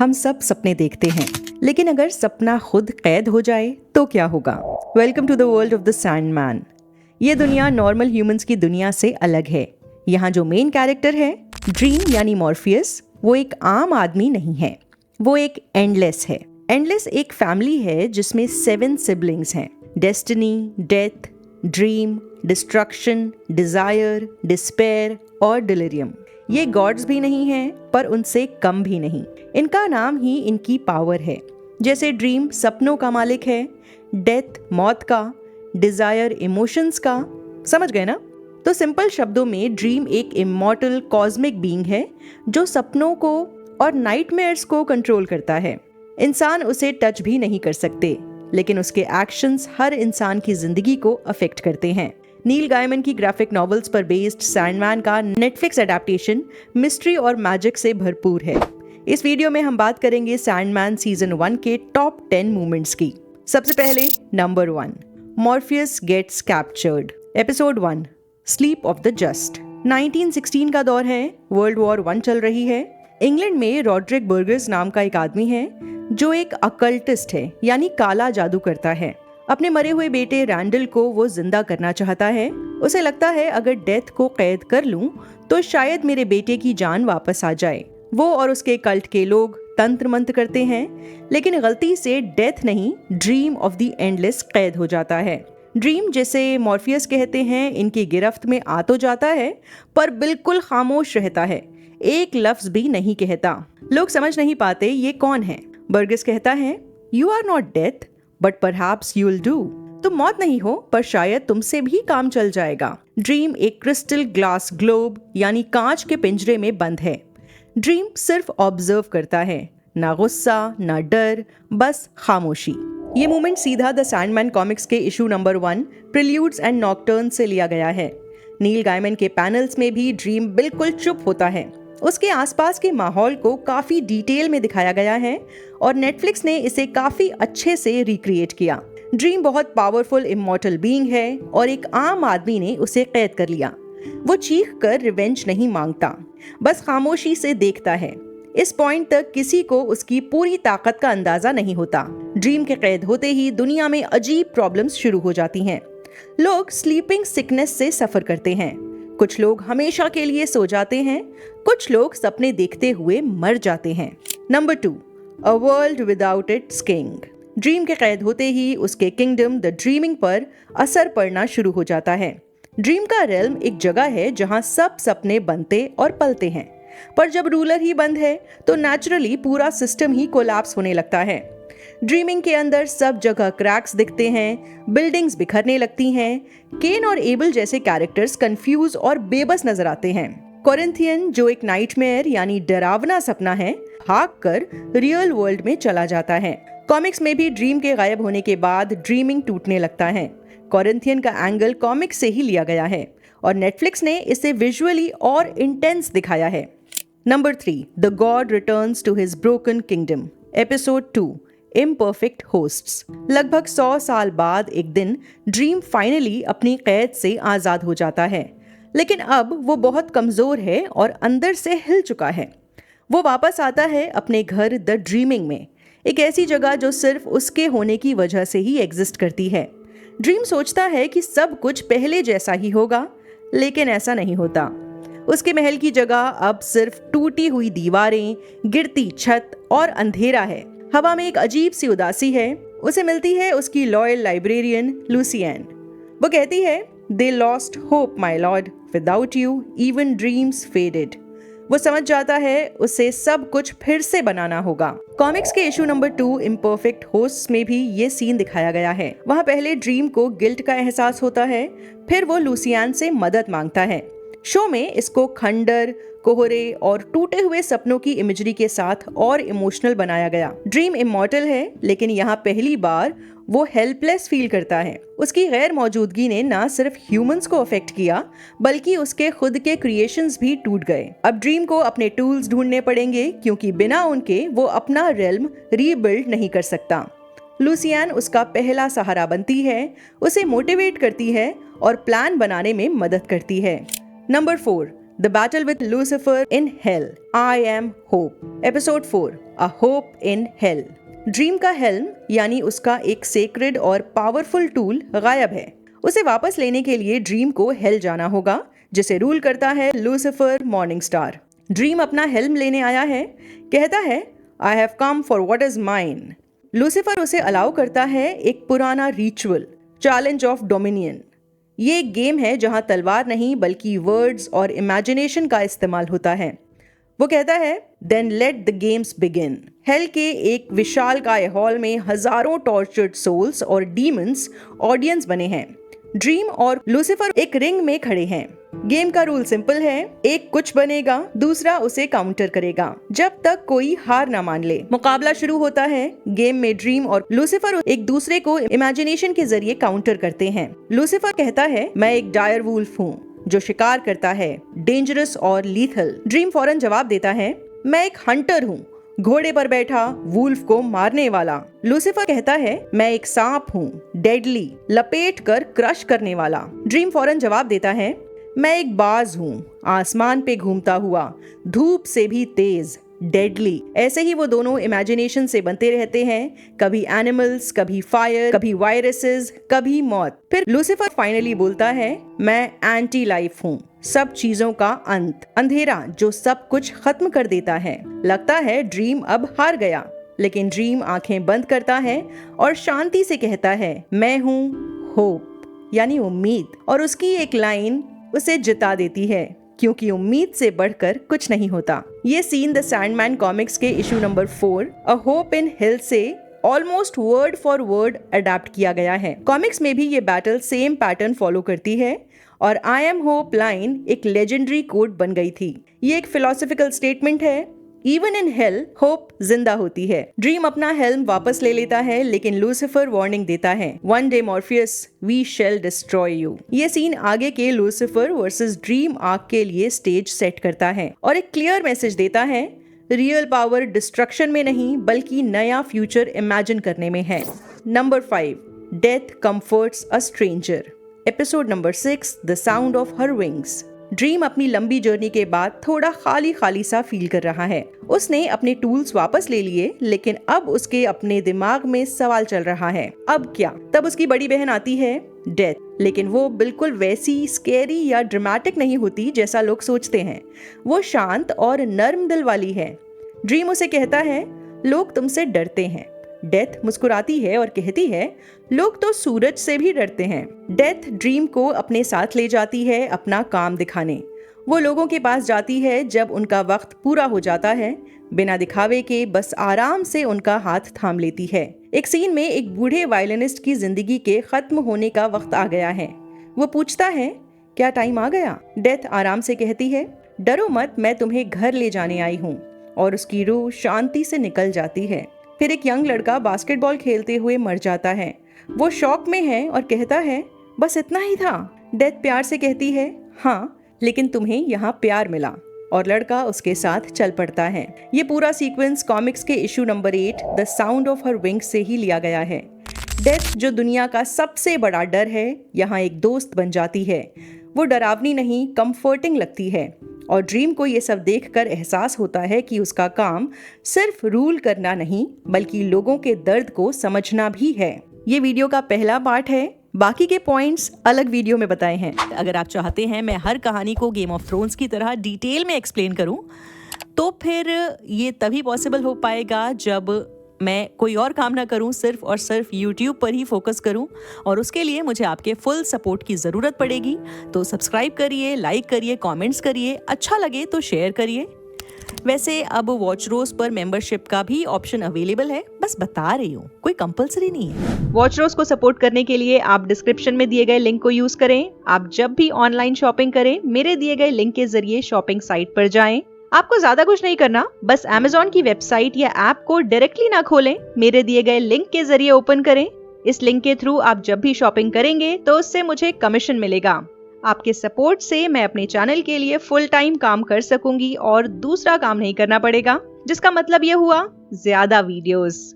हम सब सपने देखते हैं, लेकिन अगर सपना खुद कैद हो जाए तो क्या होगा? Welcome to the world of the Sandman. ये दुनिया नॉर्मल ह्यूमंस की दुनिया से अलग है। यहाँ जो मेन कैरेक्टर है ड्रीम यानी मॉर्फियस, वो एक आम आदमी नहीं है, वो एक एंडलेस है। एंडलेस एक फैमिली है जिसमें 7 सिबलिंग्स हैं। Destiny, Death, Dream, Destruction, Desire, Despair और डिलीरियम। ये गॉड्स भी नहीं हैं, पर उनसे कम भी नहीं। इनका नाम ही इनकी पावर है। जैसे ड्रीम सपनों का मालिक है, डेथ मौत का, डिजायर इमोशंस का। समझ गए ना? तो सिंपल शब्दों में ड्रीम एक इमॉर्टल कॉस्मिक बीइंग है जो सपनों को और नाइटमेयर्स को कंट्रोल करता है। इंसान उसे टच भी नहीं कर सकते, लेकिन उसके एक्शंस हर इंसान की जिंदगी को अफेक्ट करते हैं। नील गायमन की ग्राफिक नॉवेल्स पर बेस्ड सैंडमैन का नेटफ्लिक्स एडेप्टेशन मिस्ट्री और मैजिक से भरपूर है। इस वीडियो में हम बात करेंगे सैंडमैन सीजन 1 के टॉप 10 मोमेंट्स की। सबसे पहले number 1, Morpheus gets captured. Episode 1, sleep of the just. 1916 का दौर है, वर्ल्ड वॉर 1 चल रही है। इंग्लैंड में रॉड्रिक बर्गर्स नाम का एक आदमी है जो एक अकल्टिस्ट है, यानी काला जादू करता है। अपने मरे हुए बेटे रैंडल को वो जिंदा करना चाहता है। उसे लगता है अगर डेथ को कैद कर लूं तो शायद मेरे बेटे की जान वापस आ जाए। वो और उसके कल्ट के लोग तंत्र मंत्र करते हैं, लेकिन गलती से डेथ नहीं, ड्रीम ऑफ द एंडलेस कैद हो जाता है। ड्रीम, जिसे मॉर्फियस कहते हैं, इनकी गिरफ्त में आ तो जाता है, पर बिल्कुल खामोश रहता है, एक लफ्ज भी नहीं कहता। लोग समझ नहीं पाते ये कौन है। बर्गस कहता है, you are not death but perhaps you will do. तुम मौत नहीं हो, पर शायद तुमसे भी काम चल जाएगा। ड्रीम एक क्रिस्टल ग्लास ग्लोब यानी कांच के पिंजरे में बंद है। ड्रीम सिर्फ ऑब्जर्व करता है, ना गुस्सा ना डर, बस खामोशी। ये मोमेंट सीधा द सैंडमैन कॉमिक्स के इशू नंबर 1 प्रिल्यूड्स एंड नॉकटर्न्स से लिया गया है। नील गायमन के पैनल्स में भी ड्रीम बिल्कुल चुप होता है। उसके आसपास के माहौल को काफी डिटेल में दिखाया गया है और नेटफ्लिक्स ने इसे काफी अच्छे से रिक्रिएट किया। ड्रीम बहुत पावरफुल इमॉर्टल बीइंग है और एक आम आदमी ने उसे कैद कर लिया। वो चीख कर रिवेंज नहीं मांगता, बस खामोशी से देखता है। इस पॉइंट तक किसी को उसकी पूरी ताकत का अंदाजा नहीं होता। ड्रीम के कैद होते ही दुनिया में अजीब प्रॉब्लम्स शुरू हो जाती हैं। लोग स्लीपिंग सिकनेस से सफर करते हैं, कुछ लोग हमेशा के लिए सो जाते हैं, कुछ लोग सपने देखते हुए मर जाते हैं। Number 2, a world without its king. Dream के कैद होते ही उसके किंगडम द ड्रीमिंग पर असर पड़ना शुरू हो जाता है। ड्रीम का रेल्म एक जगह है जहां सब सपने बनते और पलते हैं, पर जब रूलर ही बंद है तो नेचुरली पूरा सिस्टम ही कोलैप्स होने लगता है। ड्रीमिंग के अंदर सब जगह क्रैक्स दिखते हैं, बिल्डिंग्स बिखरने लगती हैं। केन और एबल जैसे कैरेक्टर्स कंफ्यूज और बेबस नजर आते हैं। कोरिंथियन, जो एक नाइटमेयर यानी डरावना सपना है, भागकर रियल वर्ल्ड में चला जाता है। कॉमिक्स में भी ड्रीम के गायब होने के बाद ड्रीमिंग टूटने लगता है। कोरिंथियन का एंगल कॉमिक्स से ही लिया गया है और नेटफ्लिक्स ने इसे विजुअली और इंटेंस दिखाया है। Number 3, the god returns to his broken kingdom. Episode 2, imperfect hosts. लगभग 100 साल बाद एक दिन ड्रीम फाइनली अपनी कैद से आजाद हो जाता है, लेकिन अब वो बहुत कमजोर है और अंदर से हिल चुका है। वो वापस आता है अपने घर द ड्रीमिंग में, एक ऐसी जगह जो सिर्फ उसके होने की वजह से ही एग्जिस्ट करती है। ड्रीम सोचता है कि सब कुछ पहले जैसा ही होगा, लेकिन ऐसा नहीं होता। उसके महल की जगह अब सिर्फ टूटी हुई दीवारें, गिरती छत और अंधेरा है। हवा में एक अजीब सी उदासी है। उसे मिलती है उसकी लॉयल लाइब्रेरियन लूसियन। वो कहती है, they lost hope my Lord, without you even dreams faded. वो समझ जाता है उसे सब कुछ फिर से बनाना होगा। कॉमिक्स के इशू नंबर 2 इम्परफेक्ट होस्ट्स में भी ये सीन दिखाया गया है। वहाँ पहले ड्रीम को गिल्ट का एहसास होता है, फिर वो लूसियन से मदद मांगता है। शो में इसको खंडर, कोहरे और टूटे हुए सपनों की इमेजरी के साथ और इमोशनल बनाया गया। ड्रीम इमॉर्टल है, लेकिन यहाँ पहली बार वो हेल्पलेस फील करता है। उसकी गैर मौजूदगी ने ना सिर्फ ह्यूमंस को अफेक्ट किया, बल्कि उसके खुद के क्रिएशंस भी टूट गए। अब ड्रीम को अपने टूल्स ढूंढने पड़ेंगे, क्योंकि बिना उनके वो अपना रेल्म रीबिल्ड नहीं कर सकता। लूसियन उसका पहला सहारा बनती है, उसे मोटिवेट करती है और प्लान बनाने में मदद करती है। Number 4, the battle with Lucifer in hell, I am hope. Episode 4, A Hope in hello. Dream का हेल्म यानी उसका एक सेक्रेड और पावरफुल टूल गायब है। उसे वापस लेने के लिए ड्रीम को हेल जाना होगा, जिसे रूल करता है लूसिफर मॉर्निंग स्टार। ड्रीम अपना हेल्म लेने आया है, कहता है I have come for what is mine. Lucifer उसे अलाउ करता है एक पुराना रिचुअल, चैलेंज ऑफ डोमिनियन। ये एक गेम है जहां तलवार नहीं बल्कि वर्ड्स और इमेजिनेशन का इस्तेमाल होता है। वो कहता है then let the games begin. Hell के एक विशालकाय हॉल में हजारों टॉर्चर्ड सोल्स और डीमंस ऑडियंस बने हैं। ड्रीम और लूसिफर एक रिंग में खड़े हैं। गेम का रूल सिंपल है, एक कुछ बनेगा, दूसरा उसे काउंटर करेगा जब तक कोई हार ना मान ले। मुकाबला शुरू होता है। गेम में ड्रीम और लूसिफर एक दूसरे को इमेजिनेशन के जरिए काउंटर करते हैं। लूसिफर कहता है मैं एक डायर वुल्फ हूँ जो शिकार करता है, डेंजरस और लीथल। ड्रीम फौरन जवाब देता है मैं एक हंटर हूँ, घोड़े पर बैठा वुल्फ को मारने वाला। लूसिफर कहता है मैं एक सांप हूँ, डेडली, लपेट कर क्रश करने वाला। ड्रीम फौरन जवाब देता है मैं एक बाज हूँ, आसमान पे घूमता हुआ, धूप से भी तेज, डेडली। ऐसे ही वो दोनों इमेजिनेशन से बनते रहते हैं, कभी एनिमल्स, कभी फायर, कभी वायरसेस, कभी मौत। फिर लूसिफर फाइनली बोलता है मैं एंटी लाइफ हूँ, सब चीजों का अंत, अंधेरा जो सब कुछ खत्म कर देता है। लगता है ड्रीम अब हार गया, लेकिन ड्रीम आंखें बंद करता है और शांति से कहता है मैं हूँ होप, यानी उम्मीद। और उसकी एक लाइन उसे जिता देती है, क्योंकि उम्मीद से बढ़कर कुछ नहीं होता। ये सीन द सैंडमैन कॉमिक्स के issue number 4 A Hope in Hell से almost word for word adapt किया गया है। कॉमिक्स में भी ये बैटल सेम पैटर्न फॉलो करती है और आई एम होप लाइन एक लेजेंडरी कोट बन गई थी। ये एक फिलोसॉफिकल स्टेटमेंट है, इवन इन हेल होप जिंदा होती है। ड्रीम अपना हेल्म वापस ले लेता है, लेकिन लूसिफर वार्निंग देता है one day Morpheus we shall destroy you. ये सीन आगे के लूसिफर वर्सेस ड्रीम आर्क के लिए स्टेज सेट करता है और एक क्लियर मैसेज देता है रियल पावर डिस्ट्रक्शन में नहीं बल्कि नया फ्यूचर इमेजिन करने में है। Number 5, death comforts a stranger. Episode number 6, the sound of her wings. Dream अपनी लंबी जर्नी के बाद थोड़ा खाली खाली सा फील कर रहा है। उसने अपने टूल्स वापस ले लिए, लेकिन अब उसके अपने दिमाग में सवाल चल रहा है अब क्या। तब उसकी बड़ी बहन आती है डेथ, लेकिन वो बिल्कुल वैसी स्केरी या ड्रामेटिक नहीं होती जैसा लोग सोचते हैं। वो शांत और नर्म दिल वाली है। ड्रीम उसे कहता है लोग तुमसे डरते हैं। डेथ मुस्कुराती है और कहती है लोग तो सूरज से भी डरते हैं। डेथ ड्रीम को अपने साथ ले जाती है अपना काम दिखाने। वो लोगों के पास जाती है जब उनका वक्त पूरा हो जाता है, बिना दिखावे के बस आराम से उनका हाथ थाम लेती है। एक सीन में एक बूढ़े वायलिनिस्ट की जिंदगी के खत्म होने का वक्त आ गया है। वो पूछता है क्या टाइम आ गया? डेथ आराम से कहती है डरो मत, मैं तुम्हें घर ले जाने आई हूँ, और उसकी रूह शांति से निकल जाती है। फिर एक यंग लड़का बास्केटबॉल खेलते हुए मर जाता है। वो शॉक में है और कहता है बस इतना ही था? डेथ प्यार से कहती है हाँ, लेकिन तुम्हें यहाँ प्यार मिला, और लड़का उसके साथ चल पड़ता है। ये पूरा सीक्वेंस कॉमिक्स के issue number 8 the sound of her wings से ही लिया गया है। डेथ जो दुनिया का सबसे बड़ा डर है, यहाँ एक दोस्त बन जाती है। वो डरावनी नहीं, कंफर्टिंग लगती है, और ड्रीम को ये सब देखकर एहसास होता है कि उसका काम सिर्फ रूल करना नहीं बल्कि लोगों के दर्द को समझना भी है। ये वीडियो का पहला पार्ट है, बाकी के पॉइंट्स अलग वीडियो में बताए हैं। अगर आप चाहते हैं मैं हर कहानी को गेम ऑफ थ्रोन्स की तरह डिटेल में एक्सप्लेन करूं, तो फिर ये तभी पॉसिबल हो पाएगा जब मैं कोई और काम ना करूं, सिर्फ और सिर्फ YouTube पर ही फोकस करूं, और उसके लिए मुझे आपके फुल सपोर्ट की ज़रूरत पड़ेगी। तो सब्सक्राइब करिए, लाइक करिए, कमेंट्स करिए, अच्छा लगे तो शेयर करिए। वैसे अब वॉच रोज पर मेंबरशिप का भी ऑप्शन अवेलेबल है, बस बता रही हूँ, कोई कंपलसरी नहीं है। वॉच रोज को सपोर्ट करने के लिए आप डिस्क्रिप्शन में दिए गए लिंक को यूज करें। आप जब भी ऑनलाइन शॉपिंग करें, मेरे दिए गए लिंक के जरिए शॉपिंग साइट पर जाएं। आपको ज्यादा कुछ नहीं करना, बस Amazon की वेबसाइट या ऐप को डायरेक्टली ना खोलें, मेरे दिए गए लिंक के जरिए ओपन करें। इस लिंक के थ्रू आप जब भी शॉपिंग करेंगे तो उससे मुझे कमीशन मिलेगा। आपके सपोर्ट से मैं अपने चैनल के लिए फुल टाइम काम कर सकूंगी और दूसरा काम नहीं करना पड़ेगा, जिसका मतलब ये हुआ ज्यादा वीडियोस।